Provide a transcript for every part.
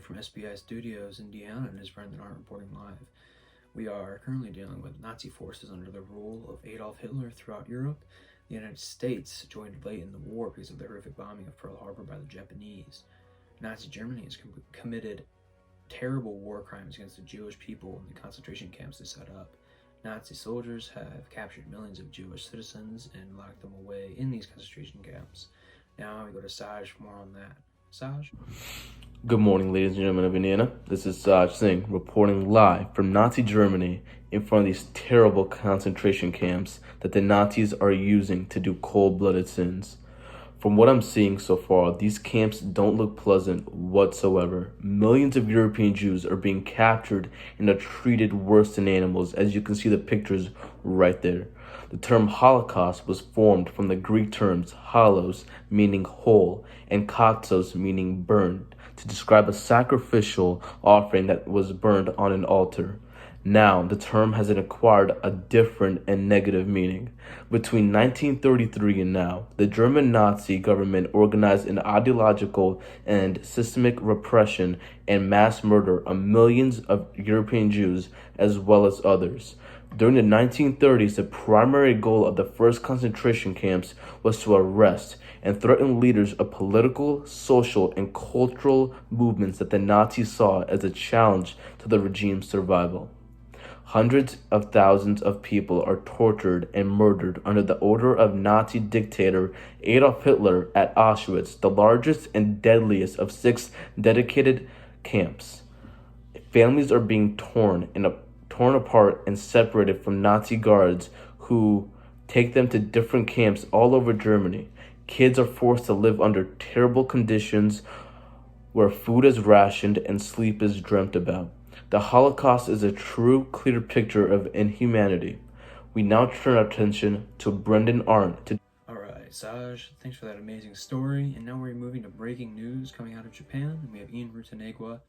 from SBI Studios, Indiana, and is Brendan Hart reporting live. We are currently dealing with Nazi forces under the rule of Adolf Hitler throughout Europe. The United States joined late in the war because of the horrific bombing of Pearl Harbor by the Japanese. Nazi Germany has committed terrible war crimes against the Jewish people in the concentration camps they set up. Nazi soldiers have captured millions of Jewish citizens and locked them away in these concentration camps. Now we go to Saj for more on that. Saj? Good morning, ladies and gentlemen of Indiana. This is Saj Singh reporting live from Nazi Germany in front of these terrible concentration camps that the Nazis are using to do cold-blooded sins. From what I'm seeing so far, these camps don't look pleasant whatsoever. Millions of European Jews are being captured and are treated worse than animals, as you can see the pictures right there. The term Holocaust was formed from the Greek terms holos, meaning whole, and katzos, meaning burned, to describe a sacrificial offering that was burned on an altar. Now, the term has acquired a different and negative meaning. Between 1933 and now, the German Nazi government organized an ideological and systemic repression and mass murder of millions of European Jews as well as others. During the 1930s, the primary goal of the first concentration camps was to arrest and threaten leaders of political, social, and cultural movements that the Nazis saw as a challenge to the regime's survival. Hundreds of thousands of people are tortured and murdered under the order of Nazi dictator Adolf Hitler at Auschwitz, the largest and deadliest of 6 dedicated camps. Families are being torn apart and separated from Nazi guards who take them to different camps all over Germany. Kids are forced to live under terrible conditions where food is rationed and sleep is dreamt about. The Holocaust is a true, clear picture of inhumanity. We now turn our attention to Brendan Arndt. Alright, Saj, thanks for that amazing story. And now we're moving to breaking news coming out of Japan. And we have Ian Rutanegwa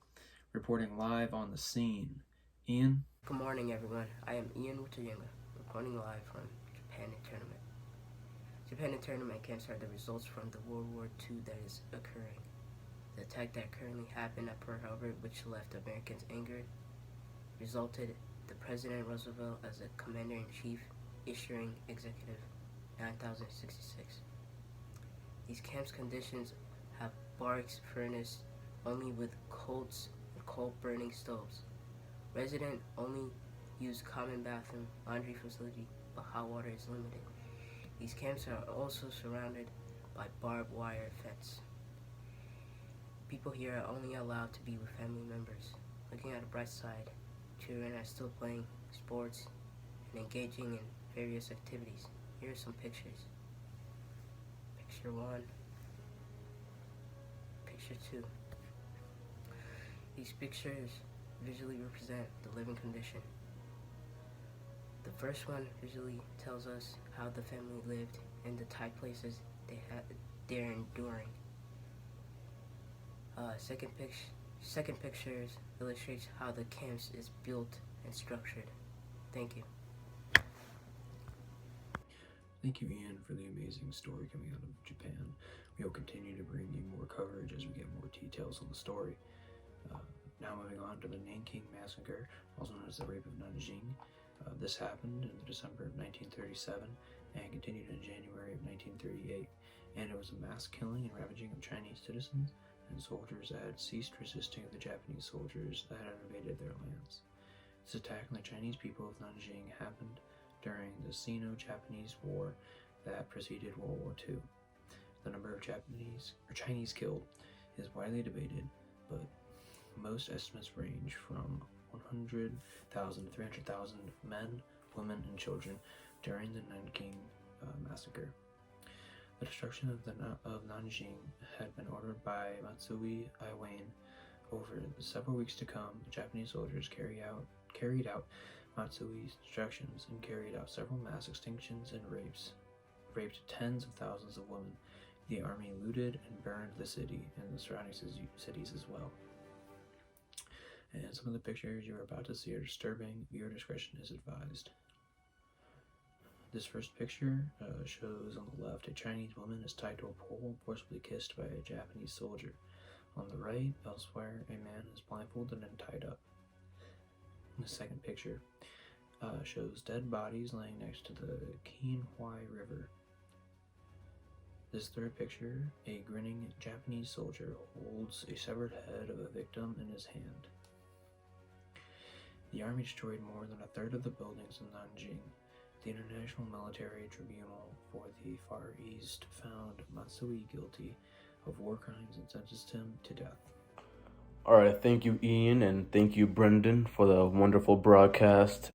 reporting live on the scene. Ian? Good morning, everyone. I am Ian Rutanegwa, reporting live from Japan internment. Japan internment camps are the results from the World War II that is occurring. The attack that currently happened at Pearl Harbor, which left Americans angered, resulted the President Roosevelt as a commander-in-chief issuing Executive 9066. These camps' conditions have barracks furnace only with coals and coal-burning stoves. Residents only use common bathroom, laundry facility, but hot water is limited. These camps are also surrounded by barbed wire fence. People here are only allowed to be with family members. Looking at the bright side, children are still playing sports and engaging in various activities. Here are some pictures. Picture 1. Picture 2. These pictures visually represent the living condition. The first one visually tells us how the family lived and the tight places they're enduring. Second pictures illustrates how the camps is built and structured. Thank you. Thank you, Ian, for the amazing story coming out of Japan. We will continue to bring you more coverage as we get more details on the story. Now moving on to the Nanking Massacre, also known as the Rape of Nanjing. This happened in December of 1937 and continued in January of 1938. And it was a mass killing and ravaging of Chinese citizens and soldiers that had ceased resisting the Japanese soldiers that had invaded their lands. This attack on the Chinese people of Nanjing happened during the Sino-Japanese War that preceded World War II. The number of Chinese killed is widely debated, but most estimates range from 100,000 to 300,000 men, women, and children during the Nanking Massacre. The destruction of Nanjing had been ordered by Matsui Iwane. Over the several weeks to come, the Japanese soldiers carried out Matsui's instructions and carried out several mass extinctions and raped tens of thousands of women. The army looted and burned the city and the surrounding cities as well. And some of the pictures you are about to see are disturbing. Viewer discretion is advised. This first picture shows on the left a Chinese woman is tied to a pole, forcibly kissed by a Japanese soldier. On the right, elsewhere, a man is blindfolded and tied up. The second picture shows dead bodies laying next to the Kinhwai River. This third picture, a grinning Japanese soldier holds a severed head of a victim in his hand. The army destroyed more than a third of the buildings in Nanjing. The International Military Tribunal for the Far East found Matsui guilty of war crimes and sentenced him to death. All right, thank you, Ian, and thank you, Brendan, for the wonderful broadcast.